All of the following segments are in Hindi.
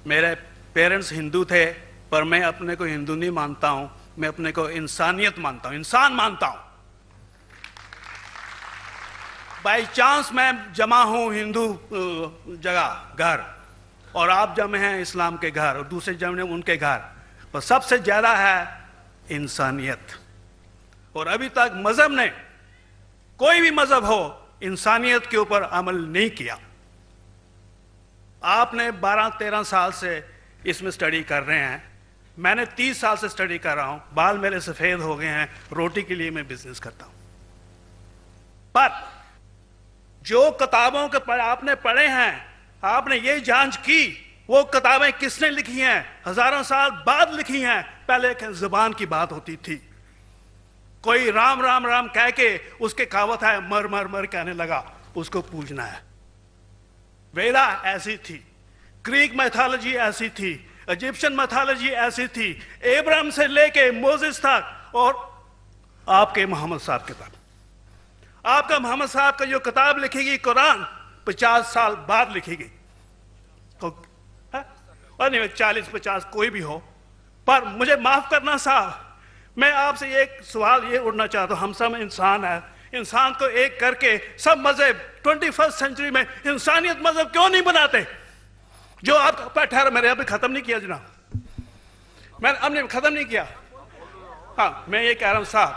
मेरे पेरेंट्स हिंदू थे, पर मैं अपने को हिंदू नहीं मानता हूं, मैं अपने को इंसानियत मानता हूं, इंसान मानता हूं। बाई चांस मैं जमा हूं हिंदू जगह घर, और आप जमे हैं इस्लाम के घर, और दूसरे जमे उनके घर, पर सबसे ज्यादा है इंसानियत। और अभी तक मजहब ने, कोई भी मजहब हो, इंसानियत के ऊपर अमल नहीं किया। आपने 12-13 साल से इसमें स्टडी कर रहे हैं, मैंने 30 साल से स्टडी कर रहा हूं, बाल मेरे सफेद हो गए हैं, रोटी के लिए मैं बिजनेस करता हूं। पर जो किताबों के आपने पढ़े हैं, आपने ये जांच की वो किताबें किसने लिखी हैं? हजारों साल बाद लिखी हैं। पहले जुबान की बात होती थी, कोई राम राम राम कह के उसके कहावत है मर मर मर कहने लगा, उसको पूजना है। वेदा ऐसी थी, ग्रीक मैथोलॉजी ऐसी थी, इजिप्शियन मैथोलॉजी ऐसी थी, एब्राहम से लेके मोसेस तक, और आपके मोहम्मद साहब के तक। आपका मोहम्मद साहब का जो किताब लिखेगी कुरान 50 साल बाद लिखेगी, तो और नहीं 40-50 कोई भी हो। पर मुझे माफ करना साहब, मैं आपसे एक सवाल ये उड़ना चाहता हूं, हम सब इंसान है, इंसान को एक करके सब मजहब 21st सेंचुरी में इंसानियत मजहब क्यों नहीं बनाते? जो आप ठहर, मैंने अभी खत्म नहीं किया जनाब, मैंने हमने खत्म नहीं किया। हाँ, मैं ये कह रहा हूं साहब,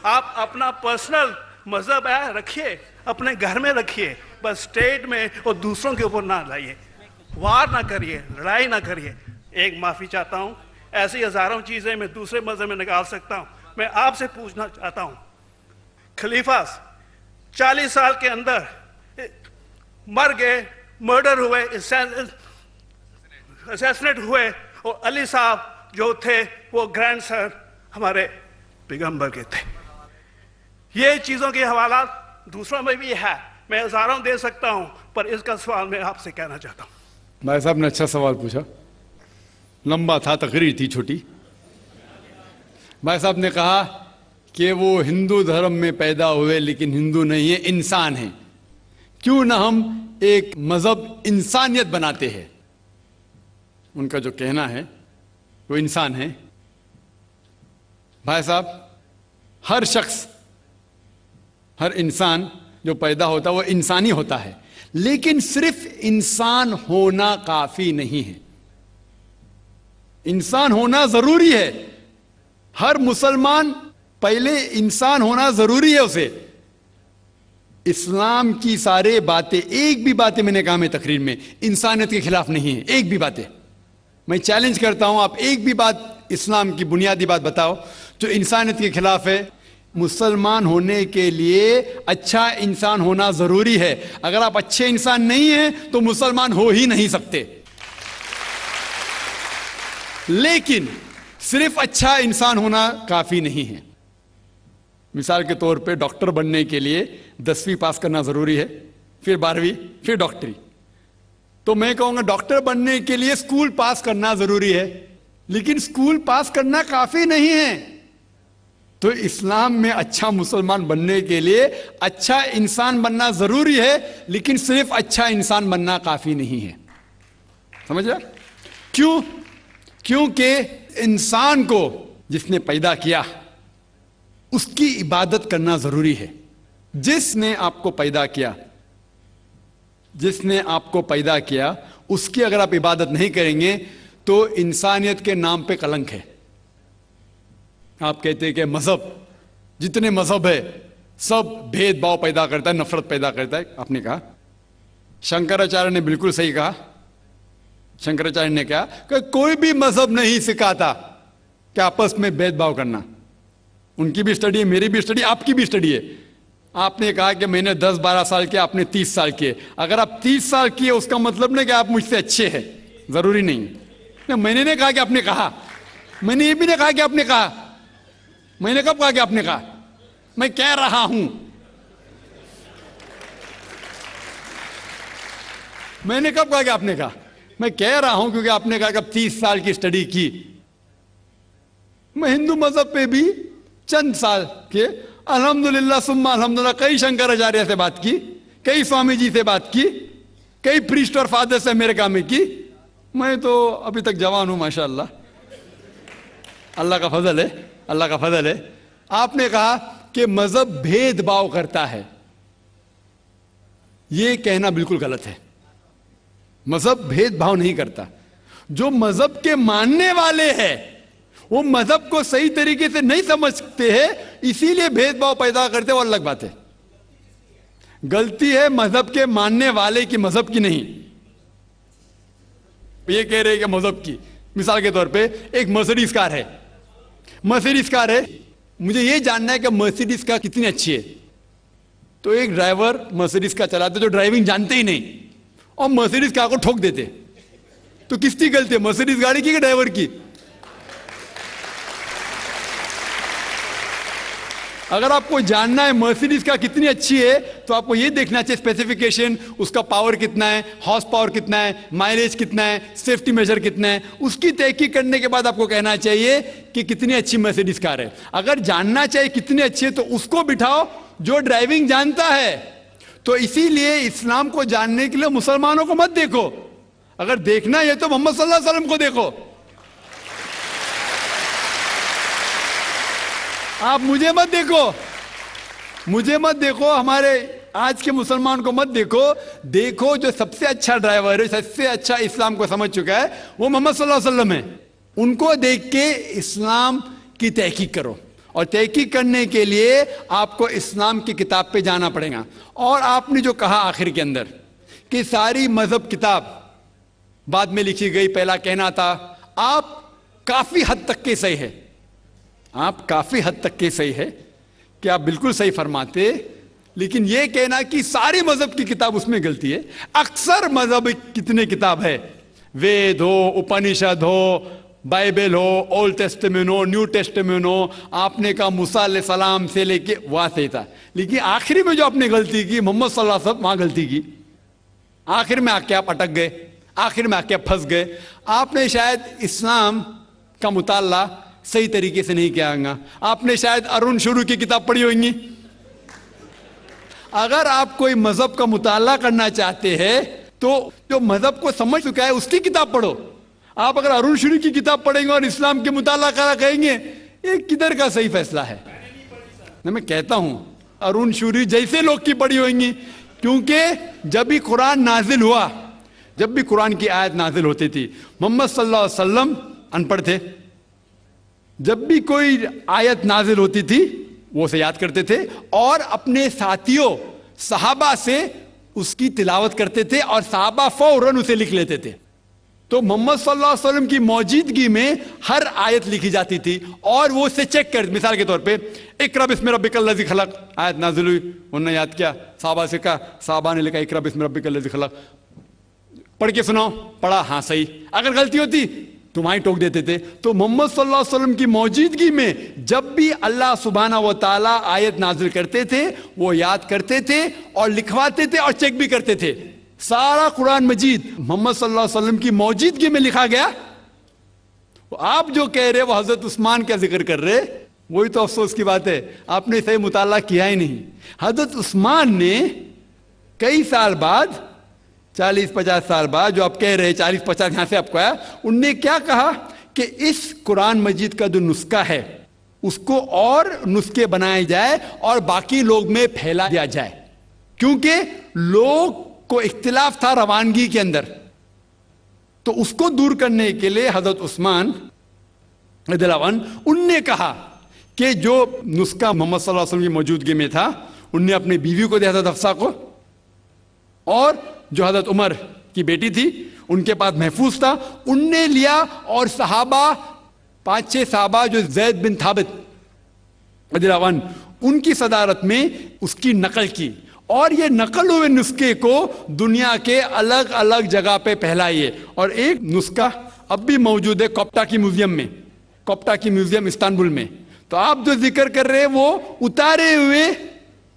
आप अपना पर्सनल मजहब है रखिए, अपने घर में रखिए, बस स्टेट में और दूसरों के ऊपर ना लाइए, वार ना करिए, लड़ाई ना करिए। एक माफी चाहता हूं, ऐसी हजारों चीजें मैं दूसरे मजहब में निकाल सकता हूं। मैं आपसे पूछना चाहता हूं, खलीफा 40 साल के अंदर मर गए, मर्डर हुए, असैसिनेट हुए, और अली साहब जो थे वो ग्रैंडसन हमारे पैगंबर के थे। ये चीजों के हवाला दूसरों में भी है, मैं हजारों दे सकता हूं, पर इसका सवाल मैं आपसे कहना चाहता हूं। भाई साहब ने अच्छा सवाल पूछा, लंबा था, तकरीर थी छोटी। भाई साहब ने कहा कि वो हिंदू धर्म में पैदा हुए लेकिन हिंदू नहीं है, इंसान है। क्यों ना हम एक मजहब इंसानियत बनाते हैं? उनका जो कहना है वो इंसान है। भाई साहब, हर शख्स, हर इंसान जो पैदा होता है वो इंसानी होता है, लेकिन सिर्फ इंसान होना काफी नहीं है। इंसान होना जरूरी है। हर मुसलमान पहले इंसान होना जरूरी है उसे। इस्लाम की सारे बातें, एक भी बातें मैंने कहा मैं तकरीर में, इंसानियत के खिलाफ नहीं है। एक भी बातें मैं चैलेंज करता हूं, आप एक भी बात इस्लाम की बुनियादी बात बताओ जो इंसानियत के खिलाफ है। मुसलमान होने के लिए अच्छा इंसान होना जरूरी है। अगर आप अच्छे इंसान नहीं हैं तो मुसलमान हो ही नहीं सकते। लेकिन सिर्फ अच्छा इंसान होना काफी नहीं है। मिसाल के तौर पे डॉक्टर बनने के लिए 10वीं पास करना जरूरी है, फिर 12वीं, फिर डॉक्टरी। तो मैं कहूंगा डॉक्टर बनने के लिए स्कूल पास करना जरूरी है, लेकिन स्कूल पास करना काफी नहीं है। तो इस्लाम में अच्छा मुसलमान बनने के लिए अच्छा इंसान बनना जरूरी है, लेकिन सिर्फ अच्छा इंसान बनना काफी नहीं है। समझ रहे? क्यों? क्योंकि इंसान को जिसने पैदा किया उसकी इबादत करना जरूरी है। जिसने आपको पैदा किया, जिसने आपको पैदा किया, उसकी अगर आप इबादत नहीं करेंगे तो इंसानियत के नाम पे कलंक है। आप कहते हैं कि मजहब, जितने मजहब है सब भेदभाव पैदा करता है, नफरत पैदा करता है। आपने कहा, शंकराचार्य ने बिल्कुल सही कहा। शंकराचार्य ने कहा कि कोई भी मजहब नहीं सिखाता कि आपस में भेदभाव करना। उनकी भी स्टडी है, मेरी भी स्टडी, आपकी भी स्टडी है। आपने कहा कि मैंने 10-12 साल किया, आपने 30 साल किए। अगर आप 30 साल किए उसका मतलब नहीं कि आप मुझसे अच्छे हैं, जरूरी नहीं। मैंने नहीं कहा कि आपने कहा, मैंने ये भी नहीं कहा कि आपने कहा। मैंने कब कहा कि आपने कहा? मैं कह रहा हूं, मैंने कब कहा कि आपने कहा? मैं कह रहा हूं क्योंकि आपने कहा कि अब 30 साल की स्टडी की। मैं हिंदू मजहब पे भी चंद साल के, अल्हम्दुलिल्लाह सुम्मा अल्हम्दुलिल्लाह, कई शंकराचार्य से बात की, कई स्वामी जी से बात की, कई प्रीस्ट और फादर से अमेरिका में की, मैं तो अभी तक जवान हूं माशाअल्लाह, अल्लाह का फजल है, अल्लाह का फजल है। आपने कहा कि मजहब भेदभाव करता है, यह कहना बिल्कुल गलत है। मजहब भेदभाव नहीं करता। जो मजहब के मानने वाले हैं वो मजहब को सही तरीके से नहीं समझते हैं, इसीलिए भेदभाव पैदा करते हैं, वो अलग बात है। गलती है मजहब के मानने वाले की, मजहब की नहीं। ये कह रहे हैं कि मजहब की, मिसाल के तौर पे एक मर्सिडीज कार है, मर्सिडीज कार है, मुझे ये जानना है कि मर्सिडीज कार कितनी अच्छी है। तो एक ड्राइवर मर्सिडीज कार चलाते जो ड्राइविंग जानते ही नहीं और मर्सिडीज कार को ठोक देते, तो किसकी गलती है, मर्सिडीज गाड़ी की कि ड्राइवर की? अगर आपको जानना है मर्सिडीज का कितनी अच्छी है तो आपको यह देखना चाहिए स्पेसिफिकेशन, उसका पावर कितना है, हॉर्स पावर कितना है, माइलेज कितना है, सेफ्टी मेजर कितना है, उसकी तहकीक करने के बाद आपको कहना चाहिए कि कितनी अच्छी मर्सिडीज कार है। अगर जानना चाहिए कितनी अच्छी है तो उसको बिठाओ जो ड्राइविंग जानता है। तो इसीलिए इस्लाम को जानने के लिए मुसलमानों को मत देखो, अगर देखना है तो मोहम्मद सल्लल्लाहु अलैहि वसल्लम को देखो। आप मुझे मत देखो, मुझे मत देखो, हमारे आज के मुसलमान को मत देखो। देखो जो सबसे अच्छा ड्राइवर है, सबसे अच्छा इस्लाम को समझ चुका है, वो मोहम्मद सल्लल्लाहु अलैहि वसल्लम है। उनको देख के इस्लाम की तहकीक करो, और तहकीक करने के लिए आपको इस्लाम की किताब पे जाना पड़ेगा। और आपने जो कहा आखिर के अंदर कि सारी मजहब किताब बाद में लिखी गई, पहला कहना था, आप काफी हद तक के सही है, आप काफी हद तक के सही है कि आप बिल्कुल सही फरमाते, लेकिन यह कहना कि सारी मजहब की किताब, उसमें गलती है। अक्सर मजहब कितने किताब है, वेद हो, उपनिषद हो, बाइबल हो, ओल्ड टेस्टामेंट हो, न्यू टेस्टामेंट हो, आपने कहा मूसा अलैहिस्सलाम से लेके वहां सही था, लेकिन आखिरी में जो आपने गलती की, मोहम्मद सल्लल्लाहु अलैहि वसल्लम, वहां गलती की। आखिर में आके आप अटक गए, आखिर में आके आप फंस गए। आपने शायद इस्लाम का मुताला सही तरीके से नहीं किया होगा, आपने शायद अरुण शुरू की किताब पढ़ी होगी। अगर आप कोई मजहब का मुताला करना चाहते हैं तो जो मजहब को समझ चुका है उसकी किताब पढ़ो। आप अगर अरुण शुरू की किताब पढ़ेंगे और इस्लाम के मुताला करा कहेंगे, ये किधर का सही फैसला है? मैं कहता हूं अरुण शुरू जैसे लोग की पढ़ी होंगी, क्योंकि जब भी कुरान नाजिल हुआ, जब भी कुरान की आयत नाजिल होती थी, मोहम्मद सल्लल्लाहु अलैहि वसल्लम अनपढ़ थे। जब भी कोई आयत नाजिल होती थी वो उसे याद करते थे और अपने साथियों सहाबा से उसकी तिलावत करते थे, और सहाबा फौरन उसे लिख लेते थे। तो मोहम्मद सल्लल्लाहु अलैहि वसल्लम की मौजूदगी में हर आयत लिखी जाती थी और वो उसे चेक कर, मिसाल के तौर पे इक़रा बिस्मि रब्बिकल लज़ी खलक़ आयत नाजिल हुई, उन्होंने याद किया, सहाबा से कहा, सहाबा ने लिखा इक़रा बिस्मि रब्बिकल लज़ी खलक़, पढ़ के सुनाओ, पढ़ा, हाँ सही। अगर गलती होती तुम्हारी टोक देते थे। तो मोहम्मद सल्लल्लाहु अलैहि वसल्लम की मौजूदगी में जब भी अल्लाह सुब्हाना व तआला आयत नाजिल करते थे वो याद करते थे और लिखवाते थे और चेक भी करते थे। सारा कुरान मजीद मोहम्मद सल्लल्लाहु अलैहि वसल्लम की मौजूदगी में लिखा गया। आप जो कह रहे वो हजरत उस्मान का जिक्र कर रहे, वही तो अफसोस की बात है, आपने सही मुताला किया ही नहीं। हजरत उस्मान ने कई साल बाद, 40-50 साल बाद, जो आप कह रहे 40-50 यहां से आपको आया, उनने क्या कहा कि इस कुरान मजीद का जो नुस्खा है उसको और नुस्खे बनाए जाए और बाकी लोग में फैला दिया जाए, क्योंकि लोग को इख्तिलाफ था रवानगी के अंदर। तो उसको दूर करने के लिए हजरत उस्मान रज़ियल्लाहु अन्हु उनने कहा कि जो नुस्खा मोहम्मद सल्लल्लाहु अलैहि वसल्लम की मौजूदगी में था, उनने अपनी बीवी को दिया, हजरत हफ्सा को, और जो हजरत उमर की बेटी थी उनके पास महफूज था, उनने लिया, और सहाबा 5-6 सहाबा जो ज़ैद बिन थाबित रज़ियल्लाहु अन्हु उनकी सदारत में उसकी नकल की, और ये नकल हुए नुस्खे को दुनिया के अलग अलग जगह पे फैलाइए। और एक नुस्खा अब भी मौजूद है कोप्टा की म्यूजियम में, कोप्टा की म्यूजियम इस्तांबुल में। तो आप जो जिक्र कर रहे हैं वो उतारे हुए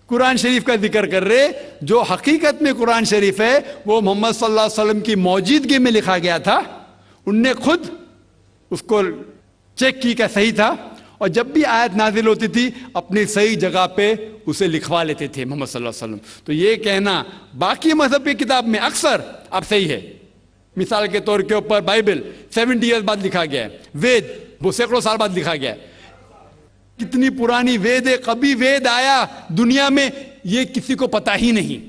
कुरान शरीफ का जिक्र कर रहे, जो हकीकत में कुरान शरीफ है वो मोहम्मद सल्लल्लाहु अलैहि वसल्लम की मौजूदगी में लिखा गया था। उनने खुद उसको चेक की क्या सही था, और जब भी आयत नाजिल होती थी अपनी सही जगह पे उसे लिखवा लेते थे मोहम्मद सल्लल्लाहु अलैहि वसल्लम। तो ये कहना बाकी मजहब की किताब में अक्सर अब सही है, मिसाल के तौर के ऊपर बाइबल 70 ईयर्स बाद लिखा गया है, वेद वो सैकड़ों साल बाद लिखा गया है। कितनी पुरानी वेद है, कभी वेद आया दुनिया में ये किसी को पता ही नहीं।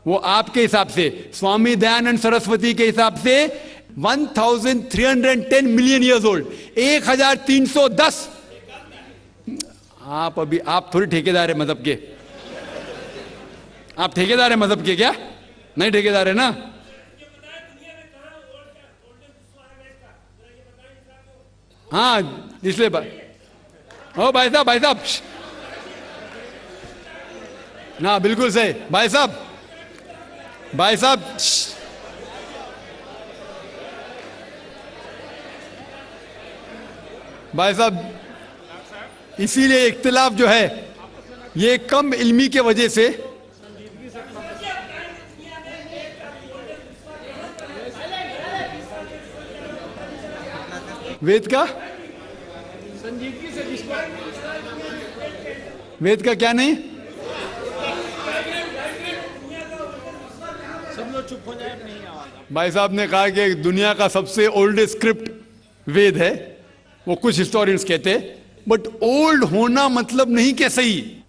वो आपके हिसाब से, स्वामी दयानंद सरस्वती के हिसाब से 1310 मिलियन ईयर्स ओल्ड, 1310। आप थोड़ी ठेकेदार है मजहब के, आप ठेकेदार है मजहब के क्या? नहीं ठेकेदार है ना। हाँ इसलिए ओ भाई साहब ना, बिल्कुल सही भाई साहब इसीलिए इख्तिलाफ जो है ये कम इल्मी के वजह से। वेद का वेद का क्या नहीं, सब लोग चुप हो जाए, नहीं आवाज। भाई साहब ने कहा कि दुनिया का सबसे ओल्डेस्ट स्क्रिप्ट वेद है, वो कुछ हिस्टोरियंस कहते हैं, बट ओल्ड होना मतलब नहीं कि सही।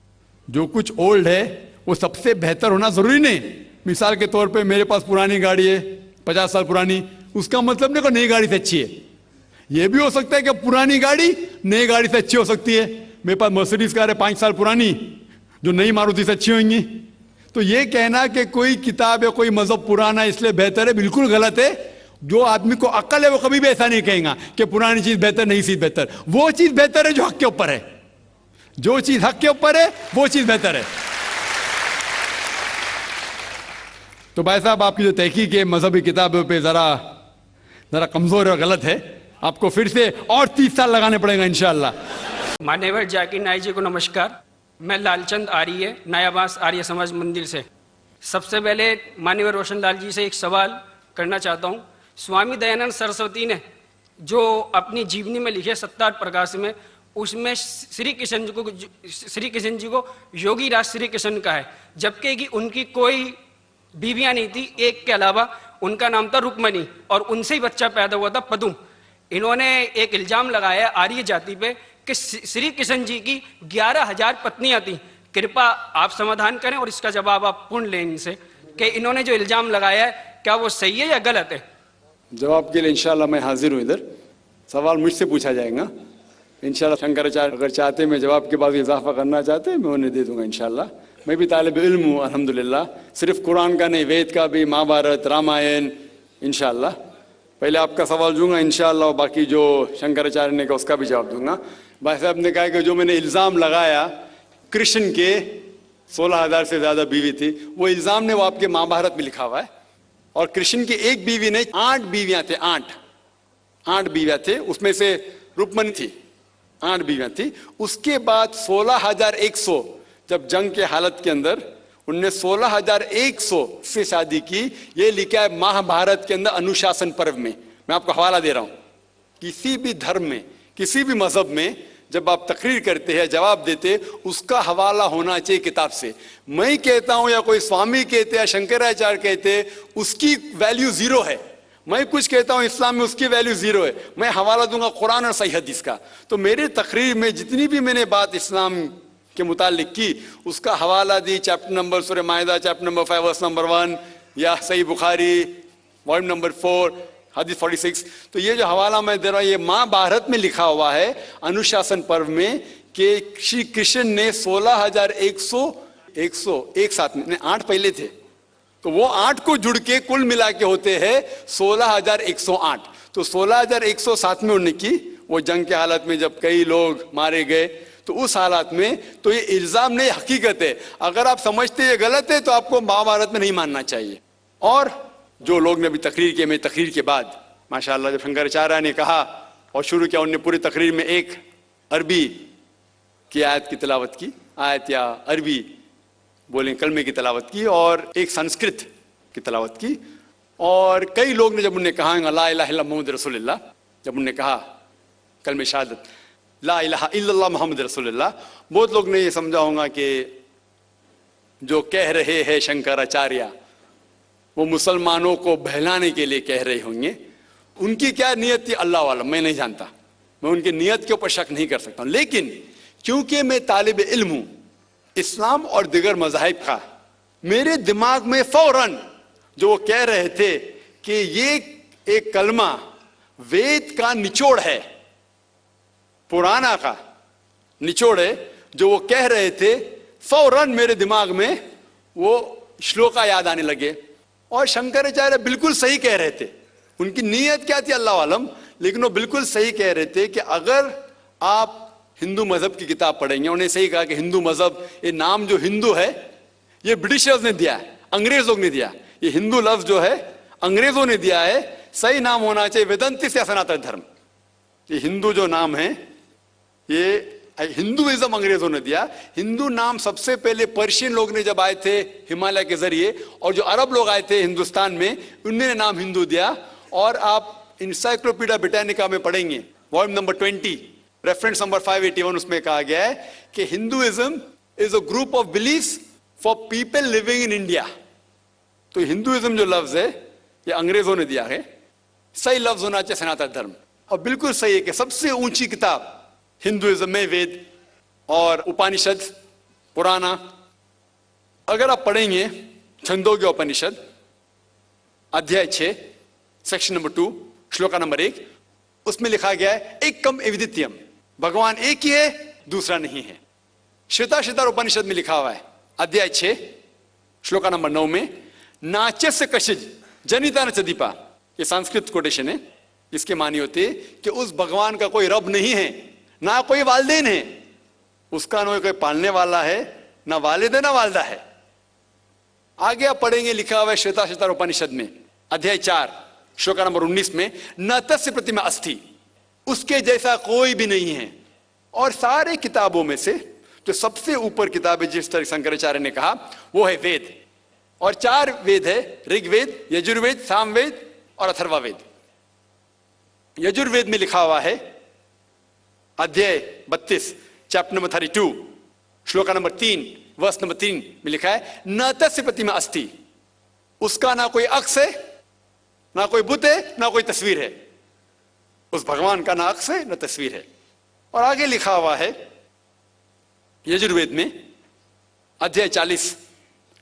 जो कुछ ओल्ड है वो सबसे बेहतर होना जरूरी नहीं। मिसाल के तौर पे मेरे पास पुरानी गाड़ी है 50 साल पुरानी, उसका मतलब नहीं कि नई गाड़ी से अच्छी है। यह भी हो सकता है कि पुरानी गाड़ी नई गाड़ी से अच्छी हो सकती है। मेरे पास मर्सिडीज कार है 5 साल पुरानी, जो नई मारुति से अच्छी होंगी। तो ये कहना कि कोई किताब या कोई मजहब पुराना इसलिए बेहतर है, बिल्कुल गलत है। जो आदमी को अक्ल है वो कभी भी ऐसा नहीं कहेगा कि पुरानी चीज बेहतर, नई चीज बेहतर। वो चीज बेहतर है जो हक के ऊपर है, जो चीज हक के ऊपर है वो चीज बेहतर है। तो भाई साहब आपकी जो तहकीक है मजहबी किताबों पे जरा कमजोर और गलत है। आपको फिर से और 30 साल लगाने पड़ेगा इंशाअल्लाह। मान्यवर जाकिर नाइक जी को नमस्कार। मैं लालचंद आर्य, नयाबास आर्य समाज मंदिर से। सबसे पहले मान्यवर रोशन लाल जी से एक सवाल करना चाहता हूँ। स्वामी दयानंद सरस्वती ने जो अपनी जीवनी में लिखे सत्तार प्रकाश में, उसमें श्री कृष्ण जी को योगी राज श्री कृष्ण का है, जबकि कि उनकी कोई बीवियां नहीं थी, एक के अलावा। उनका नाम था रुक्मणी और उनसे ही बच्चा पैदा हुआ था पदुम। इन्होंने एक इल्जाम लगाया आर्य जाति पे कि श्री कृष्ण जी की 11,000 पत्नियां थी। कृपया आप समाधान करें और इसका जवाब आप पूर्ण लें इनसे कि इन्होंने जो इल्जाम लगाया है क्या वो सही है या गलत है। जवाब के लिए इंशाल्लाह मैं हाजिर हूँ। इधर सवाल मुझसे पूछा जाएगा इंशाल्लाह। शंकराचार्य अगर चाहते मैं जवाब के बाद इजाफा करना चाहते मैं उन्हें दे दूंगा इंशाल्लाह। मैं भी तालिब इल्म हूँ अल्हम्दुलिल्लाह, सिर्फ कुरान का नहीं, वेद का भी, महाभारत, रामायण इंशाल्लाह। पहले आपका सवाल दूंगा इंशाल्लाह और बाकी जो शंकराचार्य ने कहा उसका भी जवाब दूंगा। भाई साहब ने कहा कि जो मैंने इल्ज़ाम लगाया कृष्ण के 16,000 से ज़्यादा बीवी थी, वो इल्ज़ाम ने वो आपके महाभारत में लिखा हुआ है। और कृष्ण की एक बीवी नहीं 8 बीवियां थे, 8 बीवियां थे, उसमें से रुक्मणी थी, 8 बीवियां थी। उसके बाद 16,100 जब जंग के हालत के अंदर उनने 16,100 से शादी की। ये लिखा है महाभारत के अंदर अनुशासन पर्व में। मैं आपको हवाला दे रहा हूं। किसी भी धर्म में, किसी भी मजहब में जब आप तकरीर करते हैं, जवाब देते, उसका हवाला होना चाहिए किताब से। मैं कहता हूं या कोई स्वामी कहते या शंकराचार्य कहते, उसकी वैल्यू 0 है। मैं कुछ कहता हूं इस्लाम में, उसकी वैल्यू 0 है। मैं हवाला दूंगा कुरान और सही हदीस का। तो मेरी तकरीर में जितनी भी मैंने बात इस्लाम के मुतालिक की, उसका हवाला दी। चैप्टर नंबर सूरह माइदा चैप्टर नंबर 5 वर्स नंबर 1, या सही बुखारी वॉल्यूम नंबर 4 हदीस 46। तो ये जो हवाला मैं दे रहा हूं, ये महाभारत में लिखा हुआ है अनुशासन पर्व में कि श्री कृष्ण ने 16,100 एक साथ में, 8 पहले थे, तो वो 8 को जुड़ के कुल मिला के होते हैं 16,108। तो 16,100 साथ में उन्होंने की। वो जंग के हालत में जब कई लोग मारे गए, तो उस हालात में तो ये इल्जाम नहीं, हकीकत है। अगर आप समझते ये गलत है तो आपको महाभारत में नहीं मानना चाहिए। और जो लोग ने अभी तकरीर की, मैं तकरीर के बाद माशाअल्लाह जब शंकराचार्य ने कहा और शुरू किया, उन्होंने पूरी तकरीर में एक अरबी की आयत की तिलावत की, आयत या अरबी बोलें कलमे की तिलावत की, और एक संस्कृत की तिलावत की। और कई लोग ने जब उन्हें कहा ला इलाहा इल्लल्लाह मुहम्मद रसूलुल्लाह, जब उन्होंने कहा कलमे शहादत ला इलाहा इल्लल्लाह मुहम्मद रसूलुल्लाह, बहुत लोग ने ये समझा होगा कि जो कह रहे हैं शंकराचार्य वो मुसलमानों को बहलाने के लिए कह रहे होंगे। उनकी क्या नियत थी अल्लाह वाला, मैं नहीं जानता, मैं उनकी नियत के ऊपर शक नहीं कर सकता हूं। लेकिन क्योंकि मैं तालिब इल्म हूं इस्लाम और दिगर मज़ाहिब का, मेरे दिमाग में फौरन जो वो कह रहे थे कि ये एक कलमा वेद का निचोड़ है, पुराना का निचोड़ है, जो वो कह रहे थे, फौरन मेरे दिमाग में वो श्लोका याद आने लगे। और शंकराचार्य बिल्कुल सही कह रहे थे। उनकी नीयत क्या थी अल्लाह आलम, लेकिन वो बिल्कुल सही कह रहे थे कि अगर आप हिंदू मजहब की किताब पढ़ेंगे, उन्हें सही कहा कि हिंदू मजहब, ये नाम जो हिंदू है ये ब्रिटिशर्स ने दिया है, अंग्रेजों ने दिया। ये हिंदू लफ्ज जो है अंग्रेजों ने दिया है, सही नाम होना चाहिए वेदांतिस या सनातन धर्म। ये हिंदू जो नाम है ये हिंदुइज्म अंग्रेजों ने दिया। हिंदू नाम सबसे पहले पर्शियन लोग ने जब आए थे हिमालय के जरिए, और जो अरब लोग आए थे हिंदुस्तान में, उन्होंने नाम हिंदू दिया। और आप इंसाइक्लोपीडिया ब्रिटानिका में पढ़ेंगे वॉल्यूम नंबर 20 रेफरेंस नंबर 581, उसमें कहा गया है कि Hinduism is a group of beliefs for people living in India. तो हिंदुइज्म जो लफ्ज है ये अंग्रेजों ने दिया है, सही लफ्ज होना चाहिए सनातन धर्म। और बिल्कुल सही है कि सबसे ऊंची किताब हिंदुइज्म में वेद और उपनिषद पुराना। अगर आप पढ़ेंगे छंदोग्य उपनिषद अध्याय 6 सेक्शन नंबर 2 श्लोका नंबर 1, उसमें लिखा गया है एकम एविदित्यम, भगवान एक ही है, दूसरा नहीं है। श्वेताश्वतर उपनिषद में लिखा हुआ है अध्याय 6 श्लोका नंबर 9 में, नाचस्य कशिज जनिता न चदीपा, ये संस्कृत कोटेशन है। इसके मानी होते कि उस भगवान का कोई रब नहीं है, ना कोई वालिदैन है, उसका ना कोई पालने वाला है, ना वालिद है ना वालदा है। आगे आप पढ़ेंगे लिखा हुआ है श्वेताश्वतर उपनिषद में अध्याय 4 श्लोका नंबर 19 में, न तस्य प्रतिमा अस्ति, उसके जैसा कोई भी नहीं है। और सारे किताबों में से जो सबसे ऊपर किताब है जिस तरह शंकराचार्य ने कहा वो है वेद। और 4 वेद है, ऋग्वेद, यजुर्वेद, सामवेद और अथर्ववेद। यजुर्वेद में लिखा हुआ है अध्याय 32 चैप्टर नंबर 32 श्लोका नंबर 3 वर्ष नंबर 3 में लिखा है, न तस्य प्रतिमा अस्ति, उसका ना कोई अक्ष है, ना कोई बुत है, ना कोई तस्वीर है। उस भगवान का ना अक्ष है ना तस्वीर है। और आगे लिखा हुआ है यजुर्वेद में अध्याय 40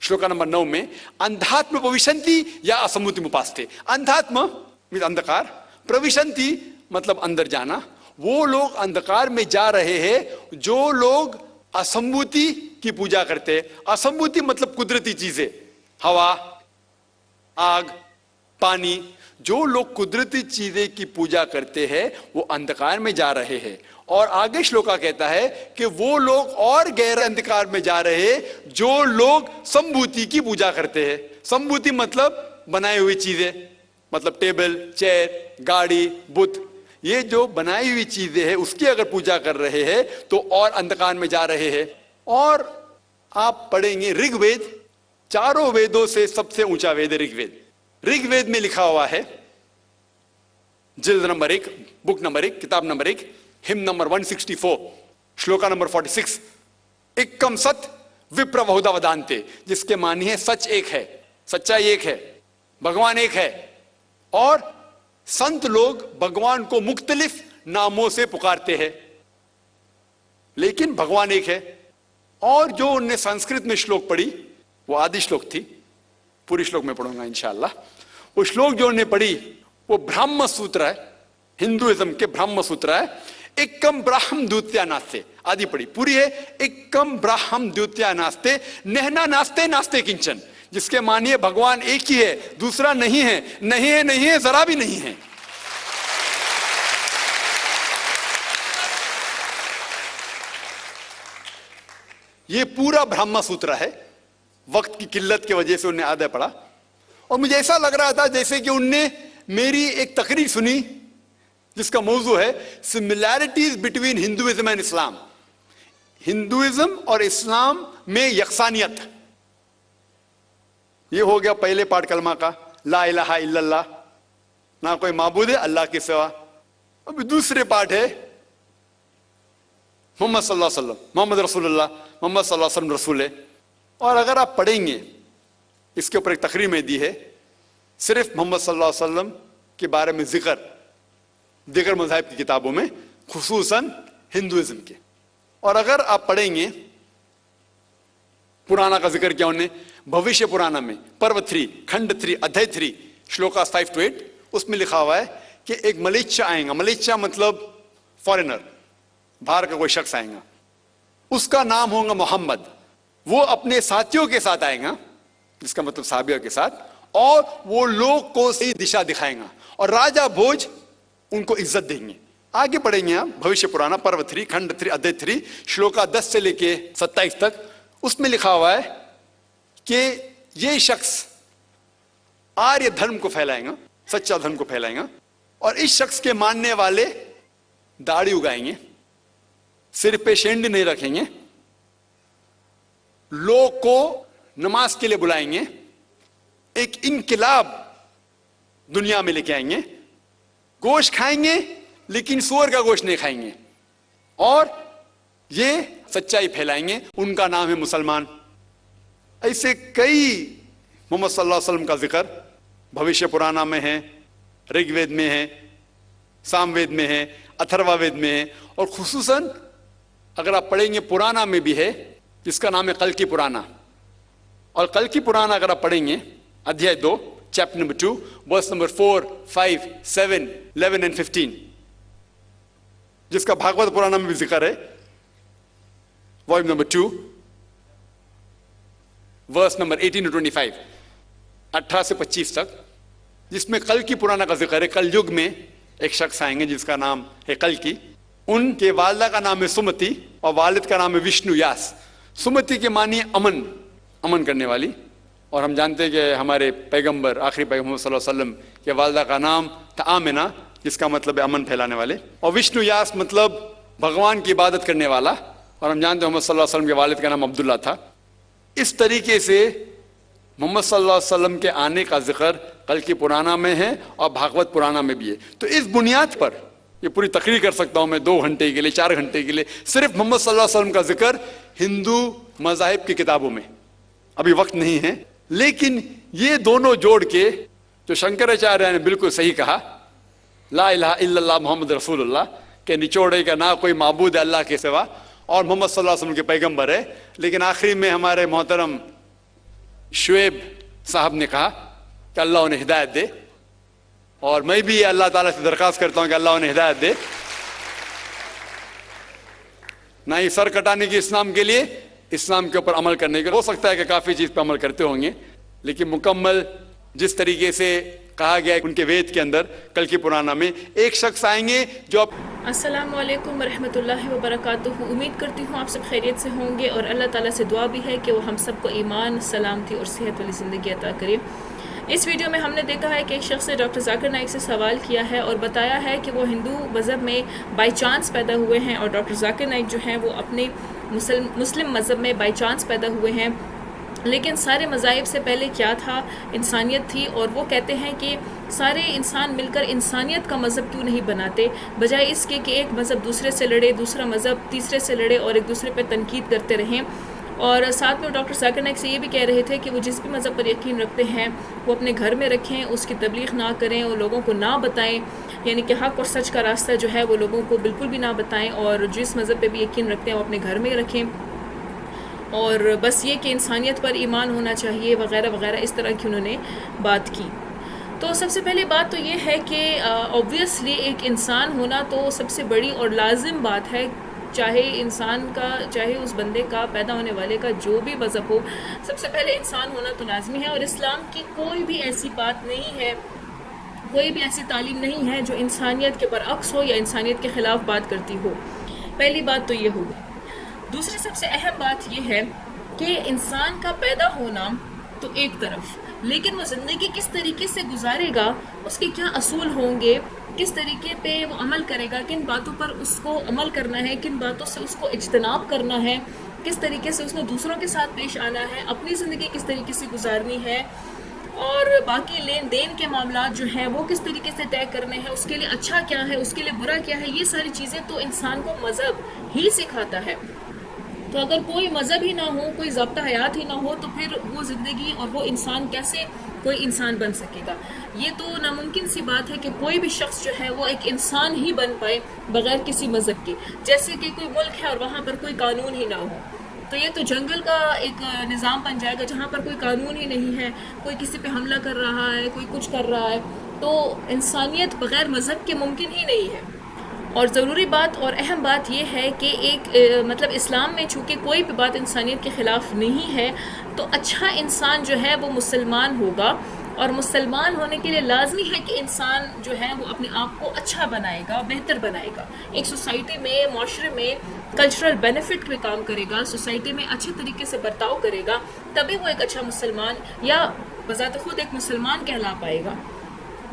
श्लोका नंबर 9 में, अंधात्म प्रविशंति या असम्मुति उपास्ते। अंधात्म मीन अंधकार, प्रविशंति मतलब अंदर जाना। वो लोग अंधकार में जा रहे हैं जो लोग असम्मुति की पूजा करते हैं। असम्मुति मतलब कुदरती चीजें, हवा, आग, पानी। जो लोग कुदरती चीजें की पूजा करते हैं वो अंधकार में जा रहे हैं। और आगे श्लोका कहता है कि वो लोग और गहरे अंधकार में जा रहे हैं जो लोग संभूति की पूजा करते हैं। संभूति मतलब बनाई हुई चीजें, मतलब टेबल, चेयर, गाड़ी, बुत, ये जो बनाई हुई चीजें हैं उसकी अगर पूजा कर रहे हैं तो और अंधकार में जा रहे हैं। और आप पढ़ेंगे ऋग्वेद, चारों वेदों से सबसे ऊंचा वेद है ऋग्वेद। ऋग्वेद में लिखा हुआ है जिल्द नंबर 1 बुक नंबर 1 किताब number 1 him number 164 shloka number 46, एकम सत विप्र बहुधा वदान्ते, जिसके मानी है सच एक है, सच्चाई एक है, भगवान एक है। और संत लोग भगवान को मुख्तलिफ नामों से पुकारते हैं लेकिन भगवान एक है। और जो उनने संस्कृत में श्लोक पढ़ी वो आदि श्लोक थी, पूरी श्लोक में पढ़ूंगा इंशाअल्लाह। वो श्लोक जो उन्होंने पढ़ी वो ब्रह्म सूत्र है, हिंदुइज्म के ब्रह्म सूत्र है। एकम ब्राह्म द्वितीया नास्ते, आदि पढ़ी पूरी है। एकम ब्राह्म द्वितीया नास्ते नहना नास्ते नास्ते किंचन, जिसके मानिए भगवान एक ही है, दूसरा नहीं है, नहीं है, नहीं है, जरा भी नहीं है। ये पूरा ब्रह्म सूत्र है। वक्त की किल्लत की वजह से उन्हें आधा पढ़ा और मुझे ऐसा लग रहा था जैसे कि उनने मेरी एक तकरीर सुनी जिसका मौजू है similarities between Hinduism and Islam, Hinduism और इस्लाम में यकसानियत। ये हो गया पहले पाठ कलमा का, ला इलाहा इल्लल्लाह, ना कोई माबूद है अल्लाह के सिवा। अब दूसरे पाठ है मोहम्मद सल्लल्लाहु अलैहि वसल्लम, मोहम्मद रसूलुल्लाह, मोहम्मद सल्लल्लाहु अलैहि वसल्लम रसूल है। और अगर आप पढ़ेंगे, इसके ऊपर एक तकरीर में दी है सिर्फ मोहम्मद सल्लल्लाहु अलैहि वसल्लम के बारे में जिक्र दीगर मज़ाहिब की किताबों में, खुसूसन हिंदुइज्म के। और अगर आप पढ़ेंगे पुराना का जिक्र किया उन्होंने भविष्य पुराना में, पर्व 3 खंड 3 अध्याय 3 श्लोका 5 to 8, उसमें लिखा हुआ है कि एक मलेच्छा आएगा। मलेच्छा मतलब फॉरेनर, बाहर का कोई शख्स आएगा, उसका नाम होगा मोहम्मद। वो अपने साथियों के साथ आएगा, जिसका मतलब साहबियों के साथ, और वो लोग को सही दिशा दिखाएगा और राजा भोज उनको इज्जत देंगे। आगे पढ़ेंगे आप भविष्य पुराना पर्व 3 खंड 3 अध्याय 3 श्लोका 10 से लेके 27 तक। उसमें लिखा हुआ है कि ये शख्स आर्य धर्म को फैलाएगा, सच्चा धर्म को फैलाएगा, और इस शख्स के मानने वाले दाढ़ी उगाएंगे, सिर पे शेंडी नहीं रखेंगे, लोग को नमाज के लिए बुलाएंगे, एक इनकलाब दुनिया में लेके आएंगे, गोश्त खाएंगे लेकिन सूअर का गोश्त नहीं खाएंगे, और ये सच्चाई फैलाएंगे। उनका नाम है मुसलमान। ऐसे कई मोहम्मद सल्लल्लाहु अलैहि वसल्लम का जिक्र भविष्य पुराना में है, ऋग्वेद में है, सामवेद में है, अथर्ववेद में है, और खुसूसन अगर आप पढ़ेंगे पुराना में भी है, जिसका नाम है कल की पुराना। और कल की पुराना अगर आप पढ़ेंगे अध्याय 2 chapter number 2 verse number 4, 5, 7, 11 and 15, जिसका भागवत पुराना में भी जिक्र है, volume number 2 verse number 18 to 25, 18 से 25 तक, जिसमें कल की पुराना का जिक्र है। कल युग में एक शख्स आएंगे जिसका नाम है कल की। उनके वालिदा का नाम है सुमति और वालिद का नाम है विष्णु यास। सुमति के मानिए अमन, अमन करने वाली, और हम जानते हैं कि हमारे पैगंबर आखिरी पैगंबर सल्लल्लाहु अलैहि वसल्लम के वालिदा का नाम था आमिना, जिसका मतलब है अमन फैलाने वाले, और विष्णु यास मतलब भगवान की इबादत करने वाला, और हम जानते हैं मोहम्मद सल्लल्लाहु अलैहि वसल्लम के वालिद का नाम अब्दुल्ला था। इस तरीके से मोहम्मद सल्लल्लाहु अलैहि वसल्लम के आने का जिक्र कल की पुराना में है और भागवत पुराना में भी है। तो इस बुनियाद पर ये पूरी तकरीर कर सकता हूं मैं 2 घंटे के लिए, 4 घंटे के लिए, सिर्फ मोहम्मद सल्लल्लाहु अलैहि वसल्लम का जिक्र हिंदू मज़ाहिब की किताबों में। अभी वक्त नहीं है, लेकिन ये दोनों जोड़ के जो शंकराचार्य ने बिल्कुल सही कहा, ला इलाहा इल्लल्लाह मोहम्मद रसूलुल्लाह, के निचोड़े का ना कोई माबूद है अल्लाह के सिवा, और मोहम्मद सल्लल्लाहु अलैहि वसल्लम के पैगंबर है। लेकिन आखिरी में हमारे मोहतरम शुएब साहब ने कहा कि अल्लाह उन्हें हिदायत दे, और मैं भी अल्लाह ताला से दरख्वास्त करता हूं कि अल्लाह उन्हें हिदायत दे, ना ही सर कटाने की इस्लाम के लिए, इस्लाम के ऊपर अमल करने के। हो सकता है कि काफ़ी चीज़ पर अमल करते होंगे, लेकिन मुकम्मल जिस तरीके से कहा गया है उनके वेद के अंदर कल की पुराना में, एक शख्स आएंगे जो अस्सलामु अलैकुम वरहमतुल्लाहि वबरकातुहू। उम्मीद करती हूँ आप सब खैरियत से होंगे, और अल्लाह ताला से दुआ भी है कि वो हम सबको ईमान, सलामती और सेहत वाली ज़िंदगी अता करे। इस वीडियो में हमने देखा है कि एक शख्स ने डॉक्टर जाकिर नाइक से सवाल किया है और बताया है कि वो हिंदू मज़हब में बाई चांस पैदा हुए हैं, और डॉक्टर जाकिर नाइक जो हैं वो अपने मुस्लिम मज़हब में बाई चांस पैदा हुए हैं। लेकिन सारे मज़ाहिब से पहले क्या था? इंसानियत थी। और वो कहते हैं कि सारे इंसान मिलकर इंसानियत का मज़हब क्यों नहीं बनाते, बजाय इसके कि एक मज़हब दूसरे से लड़े, दूसरा मज़हब तीसरे से लड़े और एक दूसरे पर तनकीद करते रहें। और साथ में डॉक्टर जाकिर नाइक से ये भी कह रहे थे कि वो जिस भी मज़हब पर यकीन रखते हैं वो अपने घर में रखें, उसकी तबलीग ना करें और लोगों को ना बताएं, यानी कि हक़ और सच का रास्ता जो है वो लोगों को बिल्कुल भी ना बताएं, और जिस मज़हब पे भी यकीन रखते हैं वो अपने घर में रखें, और बस ये कि इंसानियत पर ईमान होना चाहिए वगैरह वगैरह, इस तरह की उन्होंने बात की। तो सबसे पहली बात तो ये है कि ऑब्वियसली एक इंसान होना तो सबसे बड़ी और लाजिम बात है, चाहे इंसान का, चाहे उस बंदे का, पैदा होने वाले का जो भी मज़हब हो, सबसे पहले इंसान होना तो लाजमी है। और इस्लाम की कोई भी ऐसी बात नहीं है, कोई भी ऐसी तालीम नहीं है जो इंसानियत के बरअक्स हो या इंसानियत के ख़िलाफ़ बात करती हो। पहली बात तो ये होगी। दूसरी सबसे अहम बात यह है कि इंसान का पैदा होना तो एक तरफ, लेकिन वो ज़िंदगी किस तरीके से गुजारेगा, उसके क्या असूल होंगे, किस तरीके पे वो अमल करेगा, किन बातों पर उसको अमल करना है, किन बातों से उसको इज्तनाब करना है, किस तरीके से उसने दूसरों के साथ पेश आना है, अपनी ज़िंदगी किस तरीके से गुजारनी है, और बाकी लेन देन के मामलात जो हैं वो किस तरीके से तय करने हैं, उसके लिए अच्छा क्या है, उसके लिए बुरा क्या है, ये सारी चीज़ें तो इंसान को मज़हब ही सिखाता है। तो अगर कोई मज़हब ही ना हो, कोई ज़ब्ता हयात ही ना हो, तो फिर वो ज़िंदगी और वो इंसान कैसे कोई इंसान बन सकेगा। ये तो नामुमकिन सी बात है कि कोई भी शख्स जो है वो एक इंसान ही बन पाए बगैर किसी मज़हब के। जैसे कि कोई मुल्क है और वहाँ पर कोई कानून ही ना हो, तो ये तो जंगल का एक निज़ाम बन जाएगा जहाँ पर कोई कानून ही नहीं है, कोई किसी पे हमला कर रहा है, कोई कुछ कर रहा है। तो इंसानियत बग़ैर मज़हब के मुमकिन ही नहीं है। और ज़रूरी बात और अहम बात यह है कि एक मतलब इस्लाम में चूँकि कोई भी बात इंसानियत के ख़िलाफ़ नहीं है, तो अच्छा इंसान जो है वो मुसलमान होगा। और मुसलमान होने के लिए लाजमी है कि इंसान जो है वो अपने आप को अच्छा बनाएगा, बेहतर बनाएगा, एक सोसाइटी में, माशरे में कल्चरल बेनिफिट पे काम करेगा, सोसाइटी में अच्छे तरीके से बर्ताव करेगा, तभी वो एक अच्छा मुसलमान या बज़ात खुद एक मुसलमान कहला पाएगा।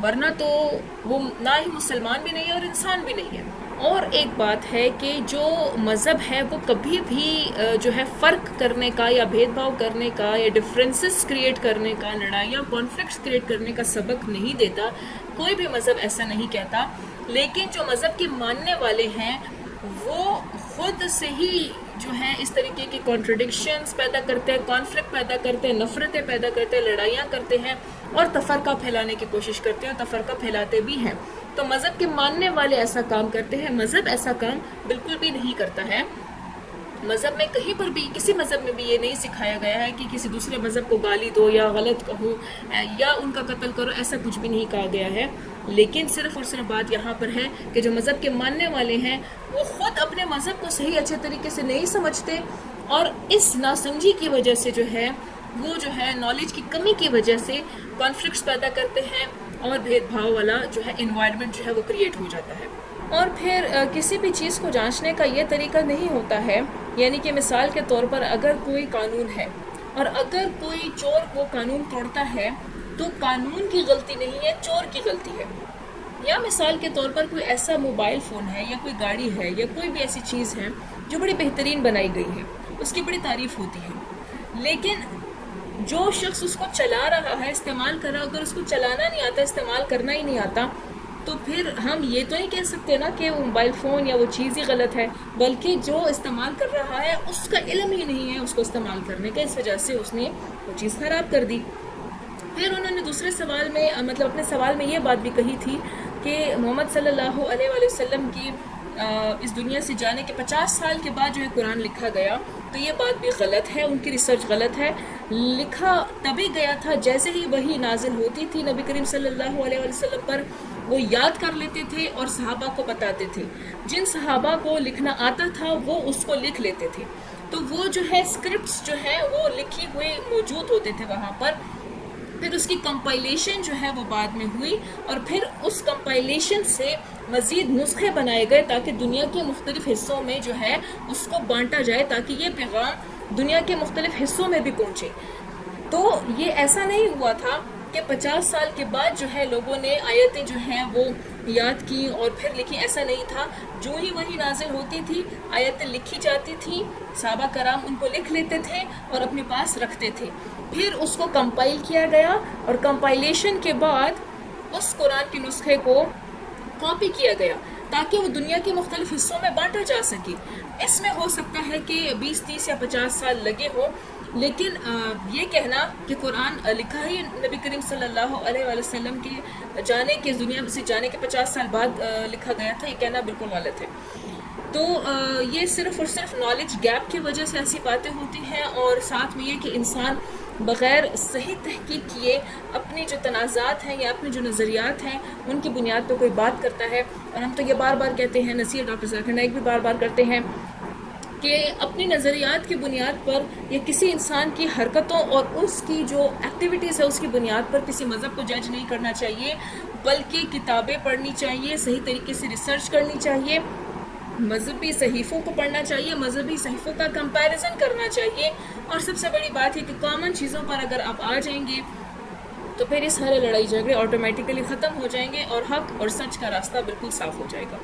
वरना तो वो ना ही मुसलमान भी नहीं है और इंसान भी नहीं है। और एक बात है कि जो मज़हब है वो कभी भी जो है फ़र्क करने का या भेदभाव करने का या डिफरेंसेस क्रिएट करने का, लड़ाई या कॉन्फ्लिक्ट्स क्रिएट करने का सबक नहीं देता। कोई भी मज़हब ऐसा नहीं कहता। लेकिन जो मज़हब के मानने वाले हैं वो खुद से ही जो है इस तरीके की कॉन्ट्रडिक्शंस पैदा करते हैं, कॉन्फ्लिक्ट पैदा करते हैं, नफ़रतें पैदा करते हैं, लड़ाइयाँ करते हैं और तफ़रक़ा फैलाने की कोशिश करते हैं और तफ़रक़ा फैलाते भी हैं। तो मज़हब के मानने वाले ऐसा काम करते हैं, मज़हब ऐसा काम बिल्कुल भी नहीं करता है। मज़हब में कहीं पर भी, किसी मज़हब में भी ये नहीं सिखाया गया है कि किसी दूसरे मज़हब को गाली दो या गलत कहो या उनका कत्ल करो, ऐसा कुछ भी नहीं कहा गया है। लेकिन सिर्फ़ और सिर्फ बात यहाँ पर है कि जो मज़हब के मानने वाले हैं वो ख़ुद अपने मज़हब को सही अच्छे तरीके से नहीं समझते और इस नासमझी की वजह से जो है वो जो है नॉलेज की कमी की वजह से कॉन्फ्लिक्ट्स पैदा करते हैं और भेदभाव वाला जो है एनवायरनमेंट जो है वो क्रिएट हो जाता है। और फिर किसी भी चीज़ को जांचने का ये तरीका नहीं होता है, यानी कि मिसाल के तौर पर अगर कोई कानून है और अगर कोई चोर वो कानून तोड़ता है तो कानून की गलती नहीं है, चोर की गलती है। या मिसाल के तौर पर कोई ऐसा मोबाइल फ़ोन है या कोई गाड़ी है या कोई भी ऐसी चीज़ है जो बड़ी बेहतरीन बनाई गई है, उसकी बड़ी तारीफ़ होती है, लेकिन जो शख्स उसको चला रहा है, इस्तेमाल कर रहा है, अगर उसको चलाना नहीं आता, इस्तेमाल करना ही नहीं आता, तो फिर हम ये तो नहीं कह सकते ना कि वो मोबाइल फ़ोन या वो चीज़ ही गलत है, बल्कि जो इस्तेमाल कर रहा है उसका इल्म ही नहीं है उसको इस्तेमाल करने का, इस वजह से उसने वो चीज़ ख़राब कर दी। फिर उन्होंने दूसरे सवाल में मतलब अपने सवाल में ये बात भी कही थी कि मोहम्मद सल्लल्लाहु अलैहि वसल्लम की इस दुनिया से जाने के 50 साल के बाद जो है कुरान लिखा गया, तो ये बात भी गलत है, उनकी रिसर्च गलत है। लिखा तभी गया था जैसे ही वही नाजिल होती थी नबी करीम सल्लल्लाहु अलैहि वसल्लम पर, वो याद कर लेते थे और सहाबा को बताते थे। जिन सहाबा को लिखना आता था वो उसको लिख लेते थे, तो वो जो है स्क्रिप्ट्स जो है वो लिखी हुई मौजूद होते थे वहाँ पर। फिर उसकी कंपाइलेशन जो है वो बाद में हुई और फिर उस कंपाइलेशन से मज़ीद नुस्खे बनाए गए ताकि दुनिया के मुख्तलिफ़ हिस्सों में जो है उसको बांटा जाए, ताकि ये पैगाम दुनिया के मुख्तलिफ़ हिस्सों में भी पहुँचे। तो ये ऐसा नहीं हुआ था कि 50 साल के बाद जो है लोगों ने आयतें जो हैं वो याद की और फिर लिखी, ऐसा नहीं था। जो ही वही नाजिल होती थी आयतें लिखी जाती थी, सहाबा कराम उनको लिख लेते थे और अपने पास रखते थे। फिर उसको कंपाइल किया गया और कंपाइलेशन के बाद उस कुरान के नुस्खे को कॉपी किया गया ताकि वो दुनिया के मुख्तलिफ हिस्सों में बांटा जा सके। इसमें हो सकता है कि 20, 30 या 50 साल लगे हो, लेकिन ये कहना कि कुरान लिखा ही नबी करीम सल्लल्लाहु अलैहि वसल्लम के जाने के दुनिया से जाने के 50 साल बाद लिखा गया था, ये कहना बिल्कुल गलत है। तो ये सिर्फ़ और सिर्फ नॉलेज गैप की वजह से ऐसी बातें होती हैं और साथ में ये कि इंसान बग़ैर सही तहकीक किए अपनी जो तनाज़ात हैं या अपने जो नज़रियात हैं उनकी बुनियाद पर कोई बात करता है। और हम तो ये बार बार कहते हैं, नसीहत डॉक्टर ज़ाकिर नाइक भी बार बार करते हैं कि अपनी नज़रियात की बुनियाद पर या किसी इंसान की हरकतों और उसकी जो एक्टिविटीज़ है उसकी बुनियाद पर किसी मज़हब को जज नहीं करना चाहिए, बल्कि किताबें पढ़नी चाहिए, सही तरीके से रिसर्च करनी चाहिए, मजहबी सहीफ़ों को पढ़ना चाहिए, मजहबी सहीफ़ों का कंपैरिजन करना चाहिए। और सबसे बड़ी बात है कि कॉमन चीज़ों पर अगर आप आ जाएंगे तो फिर ये सारे लड़ाई झगड़े ऑटोमेटिकली ख़त्म हो जाएंगे और हक़ और सच का रास्ता बिल्कुल साफ़ हो जाएगा।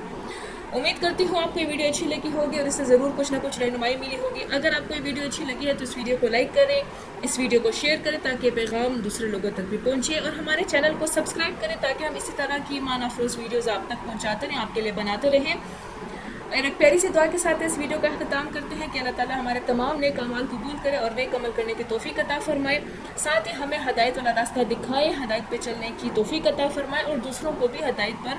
उम्मीद करती हूँ आपको ये वीडियो अच्छी लगी होगी और इससे ज़रूर कुछ ना कुछ रहनुमाई मिली होगी। अगर आपको ये वीडियो अच्छी लगी है तो इस वीडियो को लाइक करें, इस वीडियो को शेयर करें ताकि पैगाम दूसरे लोगों तक भी पहुँचे, और हमारे चैनल को सब्सक्राइब करें ताकि हम इसी तरह की ईमान अफरोज़ वीडियोज़ आप तक पहुँचाते रहें, आपके लिए बनाते रहें। और एक प्यारी सी दुआ के साथ इस वीडियो का अख्ताम करते हैं कि अल्लाह ताला हमारे तमाम नेक अमाल कबूल करे और नेक अमल करने की तौफीक अता फरमाए, साथ ही हमें हदायत वाला रास्ता दिखाए, हदायत पे चलने की तौफीक अता फरमाए और दूसरों को भी हदायत पर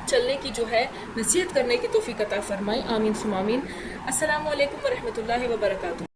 चलने की जो है नसीहत करने की तौफीक अता फरमाए। आमीन सुम आमीन। अस्सलामु अलैकुम व रहमतुल्लाहि व बरकातुहू।